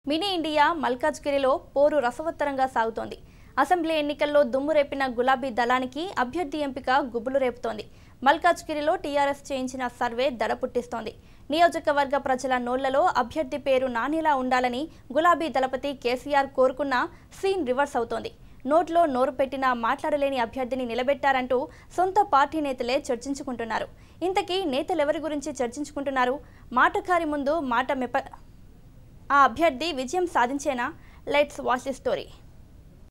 Mini India మల్కాజ్గిరిలో పోరు రసవత్తరంగా సాగుతోంది. అసెంబ్లీ ఎన్నికల్లో దుమ్ము రేపిన గులాబీ దళానికి అభ్యర్థి ఎంపిక గుబులు రేపుతోంది. మల్కాజ్గిరిలో టీఆర్ఎస్ చేయించిన సర్వే దడ పుట్టిస్తోంది. నియోజకవర్గ ప్రజల నోళ్లలో అభ్యర్థి పేరు నానేలా ఉండాలని గులాబీ దళపతి కేసీఆర్ కోరుకున్నా సీన్ రివర్స్ అవుతోంది. నోట్లో నోరు పెట్టినా మాట్లాడలేని అభ్యర్థిని నిలబెట్టారంటూ సొంత పార్టీ నేతలే చర్చించుకుంటున్నారు. ఇంతకీ నేతలెవరి గురించి చర్చించుకుంటున్నారు? మాటకారి ముందు మాట ఆ అభ్యర్థి విజయం సాధించేనా? Let's watch the story.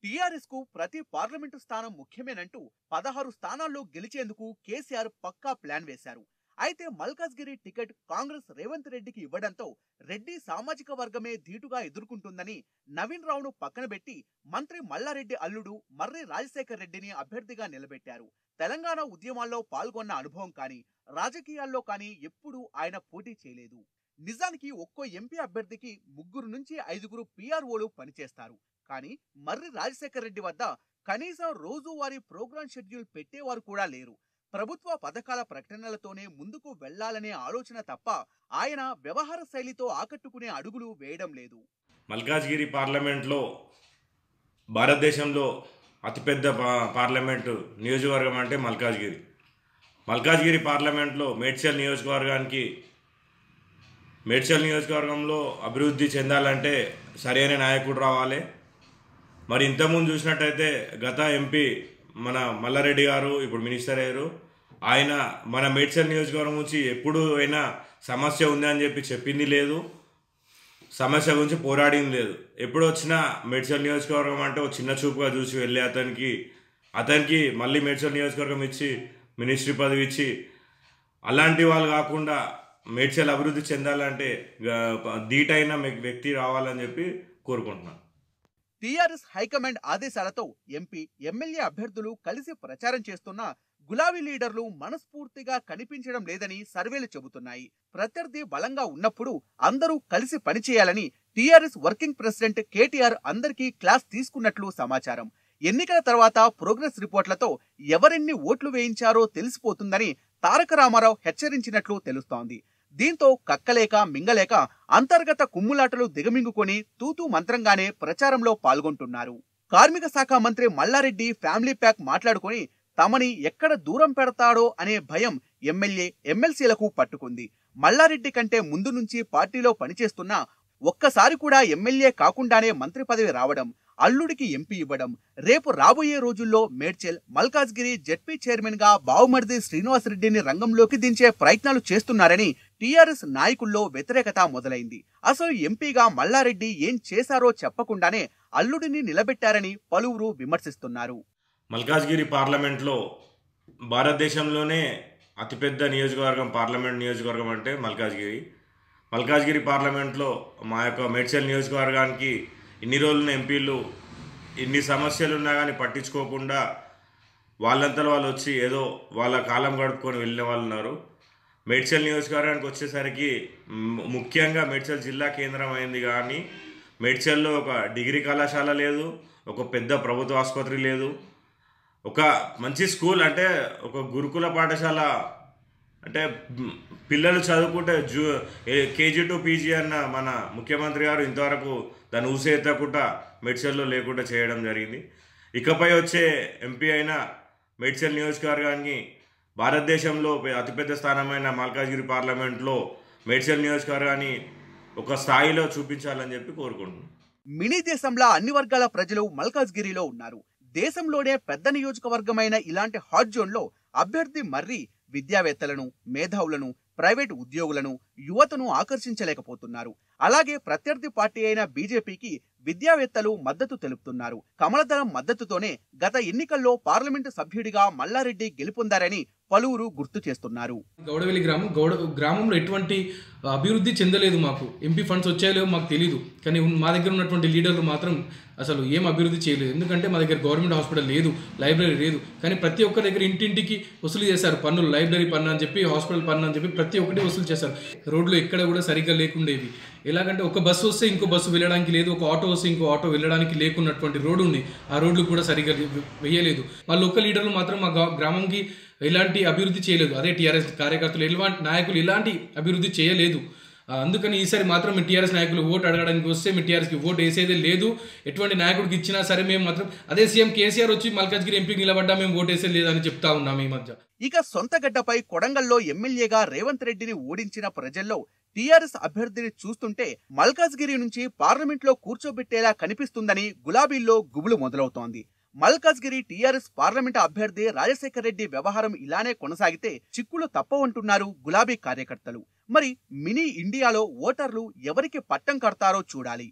TRS కు ప్రతి పార్లమెంటు స్థానం ముఖ్యమేనంటూ 16 స్థానాల్లో గెలిచేందుకు కేసీఆర్ పక్కా ప్లాన్ వేశారు. అయితే మల్కాజ్గిరి టికెట్ కాంగ్రెస్ రేవంత్ రెడ్డికి ఇవ్వడంతో రెడ్డి సామాజిక వర్గమే ధీటుగా ఎదుర్కొంటుందని నవీన్ రావును పక్కన పెట్టి మంత్రి మల్లారెడ్డి అల్లుడు మర్రి రాజశేఖర్ రెడ్డిని అభ్యర్థిగా నిలబెట్టారు. తెలంగాణ ఉద్యమాల్లో పాల్గొన్న అనుభవం కానీ రాజకీయాల్లో కానీ ఎప్పుడూ ఆయన పోటీ చేయలేదు. నిజానికి ఒక్కో ఎంపీ అభ్యర్థికి 3 నుంచి 5 PROలు పనిచేస్తారు. కానీ మర్రి రాజశేఖర్ రెడ్డి వద్ద కనీసం రోజువారీ ప్రోగ్రామ్ షెడ్యూల్ పెట్టేవారు కూడా లేరు. ప్రభుత్వ పథకాల ప్రకటనలతోనే ముందుకు వెళ్లాలనే ఆలోచన తప్ప ఆయన వ్యవహార శైలితో ఆకట్టుకునే అడుగులు వేయడం లేదు. మల్కాజ్గిరి పార్లమెంట్లో భారతదేశంలో అతిపెద్ద పార్లమెంటు నియోజకవర్గం అంటే మల్కాజ్గిరి పార్లమెంట్లో మేడ్చల్ నియోజకవర్గంలో అభివృద్ధి చెందాలంటే సరైన నాయకుడు రావాలి. మరి ఇంతకుముందు చూసినట్టయితే గత ఎంపీ మన మల్లారెడ్డి గారు ఇప్పుడు మినిస్టర్ అయ్యారు. ఆయన మన మేడ్చల్ నియోజకవర్గం నుంచి ఎప్పుడు అయినా సమస్య ఉంది అని చెప్పి చెప్పింది లేదు, సమస్య గురించి పోరాడింది లేదు. ఎప్పుడు వచ్చినా మేడ్చల్ నియోజకవర్గం అంటే ఒక చిన్న చూపుగా చూసి వెళ్ళి అతనికి మళ్ళీ మేడ్చల్ నియోజకవర్గం ఇచ్చి మినిస్ట్రీ పదవి ఇచ్చి అలాంటి వాళ్ళు కాకుండా మేడ్చల్ అభివృద్ధి చెందాలంటే ధీటైన వ్యక్తి రావాలని చెప్పి కోరుకుంటున్నాను. టీఆర్ఎస్ హైకమాండ్ ఆదేశాలతో ఎంపీ ఎమ్మెల్యే అభ్యర్థులు కలిసి ప్రచారం చేస్తున్న గులాబీ లీడర్లు మనస్ఫూర్తిగా కనిపించడం లేదని సర్వేలు చెబుతున్నాయి. ప్రత్యర్థి బలంగా ఉన్నప్పుడు అందరూ కలిసి పనిచేయాలని టీఆర్ఎస్ వర్కింగ్ ప్రెసిడెంట్ కేటీఆర్ అందరికీ క్లాస్ తీసుకున్నట్లు సమాచారం. ఎన్నికల తర్వాత ప్రోగ్రెస్ రిపోర్ట్లతో ఎవరెన్ని ఓట్లు వేయించారో తెలిసిపోతుందని తారక రామారావు హెచ్చరించినట్లు తెలుస్తోంది. దీంతో కక్కలేక మింగలేక అంతర్గత కుమ్ములాటలు దిగమింగుకొని తూతూ మంత్రంగానే ప్రచారంలో పాల్గొంటున్నారు. కార్మిక శాఖ మంత్రి మల్లారెడ్డి ఫ్యామిలీ ప్యాక్ మాట్లాడుకుని తమని ఎక్కడ దూరం పెడతాడో అనే భయం ఎమ్మెల్సీలకు పట్టుకుంది. మల్లారెడ్డి కంటే ముందు నుంచి పార్టీలో పనిచేస్తున్నా ఒక్కసారి కూడా ఎమ్మెల్యే కాకుండానే మంత్రి పదవి రావడం, అల్లుడికి ఎంపీ ఇవ్వడం, రేపు రాబోయే రోజుల్లో మేడ్చల్ మల్కాజ్గిరి జెడ్పీ చైర్మన్ గా బావుమర్ది శ్రీనివాసరెడ్డిని రంగంలోకి దించే ప్రయత్నాలు చేస్తున్నారని టీఆర్ఎస్ నాయకుల్లో వ్యతిరేకత మొదలైంది. అసలు ఎంపీగా మల్లారెడ్డి ఏం చేశారో చెప్పకుండానే అల్లుడిని నిలబెట్టారని పలువురు విమర్శిస్తున్నారు. మల్కాజ్గిరి పార్లమెంట్లో భారతదేశంలోనే అతిపెద్ద పార్లమెంట్ నియోజకవర్గం అంటే మల్కాజ్గిరి పార్లమెంట్లో మా యొక్క మేడ్చల్ నియోజకవర్గానికి ఇన్ని రోజులున్న ఎంపీలు ఇన్ని సమస్యలు ఉన్నా కానీ పట్టించుకోకుండా వాళ్ళంతా వాళ్ళు వచ్చి ఏదో వాళ్ళ కాలం గడుపుకొని వెళ్ళిన వాళ్ళు ఉన్నారు. మేడ్చల్ నియోజకవర్గానికి వచ్చేసరికి ముఖ్యంగా మేడ్చల్ జిల్లా కేంద్రం అయింది, కానీ మేడ్చల్లో ఒక డిగ్రీ కళాశాల లేదు, ఒక పెద్ద ప్రభుత్వ ఆసుపత్రి లేదు, ఒక మంచి స్కూల్ అంటే ఒక గురుకుల పాఠశాల అంటే పిల్లలు చదువుకుంటే KG to PG అన్న మన ముఖ్యమంత్రి గారు ఇంతవరకు దాన్ని ఊసేత్తకుండా మేడ్చల్లో లేకుండా చేయడం జరిగింది. ఇకపై వచ్చే ఎంపీ అయిన మేడ్చల్ నియోజకవర్గానికి భారతదేశంలో అతిపెద్ద స్థానమైన మల్కాజ్గిరి పార్లమెంట్లో మేడ్చల్ నియోజకవర్గాన్ని ఒక స్థాయిలో చూపించాలని చెప్పి కోరుకుంటున్నాను. మినీ దేశంలో అన్ని వర్గాల ప్రజలు మల్కాజ్గిరిలో ఉన్నారు. దేశంలోనే పెద్ద నియోజకవర్గమైన ఇలాంటి హాట్ జోన్లో అభ్యర్థి మర్రి విద్యావేత్తలను, మేధావులను, ప్రైవేటు ఉద్యోగులను, యువతను ఆకర్షించలేకపోతున్నారు. అలాగే ప్రత్యర్థి పార్టీ అయిన బీజేపీకి విద్యావేత్తలు మద్దతు తెలుపుతున్నారు. కమలదళం మద్దతుతోనే గత ఎన్నికల్లో పార్లమెంటు సభ్యుడిగా మల్లారెడ్డి గెలుపొందారని పలువురు గుర్తు చేస్తున్నారు. గౌడవెల్లి గ్రామంలో ఎటువంటి అభివృద్ధి చెందలేదు. మాకు ఎంపీ ఫండ్స్ వచ్చాయో మాకు తెలీదు, కానీ మా దగ్గర ఉన్నటువంటి లీడర్లు మాత్రం అసలు ఏం అభివృద్ధి చేయలేదు. ఎందుకంటే మా దగ్గర గవర్నమెంట్ హాస్పిటల్ లేదు, లైబ్రరీ లేదు, కానీ ప్రతి ఒక్కరి దగ్గర ఇంటింటికి వసూలు చేశారు పన్నులు. లైబ్రరీ పన్ను అని చెప్పి, హాస్పిటల్ పన్ను అని చెప్పి ప్రతి ఒక్కటి వసూలు చేశారు. రోడ్లు ఎక్కడ కూడా సరిగ్గా లేకుండేవి. ఎలాగంటే ఒక బస్సు వస్తే ఇంకో బస్సు వెళ్ళడానికి లేదు, ఒక ఆటో వస్తే ఇంకో ఆటో వెళ్ళడానికి లేకున్నటువంటి రోడ్డు ఉంది. ఆ రోడ్లు కూడా సరిగ్గా వేయలేదు. మా లోకల్ లీడర్లు మాత్రం మా గ్రామంకి ఎలాంటి అభివృద్ధి చేయలేదు. అదే టీఆర్ఎస్ కార్యకర్తలు ఎలాంటి నాయకులు ఎలాంటి అభివృద్ధి చేయలేదు. అందుకని ఈసారి మాత్రం మీ టీఆర్ఎస్ నాయకులు ఓటు అడగడానికి వస్తే మీ టీఆర్ఎస్కి ఓటు వేసేదే లేదు. ఎటువంటి నాయకుడికి ఇచ్చినా సరే మేము మాత్రం అదే సీఎం కేసీఆర్ వచ్చి మల్కాజ్గిరి ఎంపీకి నిలబడ్డా మేము ఓటు వేసేది లేదని చెప్తా ఉన్నాం ఈ మధ్య. ఇక సొంత గడ్డపై కొడంగల్లో ఎమ్మెల్యేగా రేవంత్ రెడ్డిని ఓడించిన ప్రజల్లో టీఆర్ఎస్ అభ్యర్థిని చూస్తుంటే మల్కాజ్గిరి నుంచి పార్లమెంట్లో కూర్చోబెట్టేలా కనిపిస్తుందని గులాబీల్లో గుబులు మొదలవుతోంది. మల్కాజ్గిరి టీఆర్ఎస్ పార్లమెంట్ అభ్యర్థి రాజశేఖర్ రెడ్డి వ్యవహారం ఇలానే కొనసాగితే చిక్కులు తప్పవంటున్నారు గులాబీ కార్యకర్తలు. మరి మినీ ఇండియాలో ఓటర్లు ఎవరికి పట్టం కడతారో చూడాలి.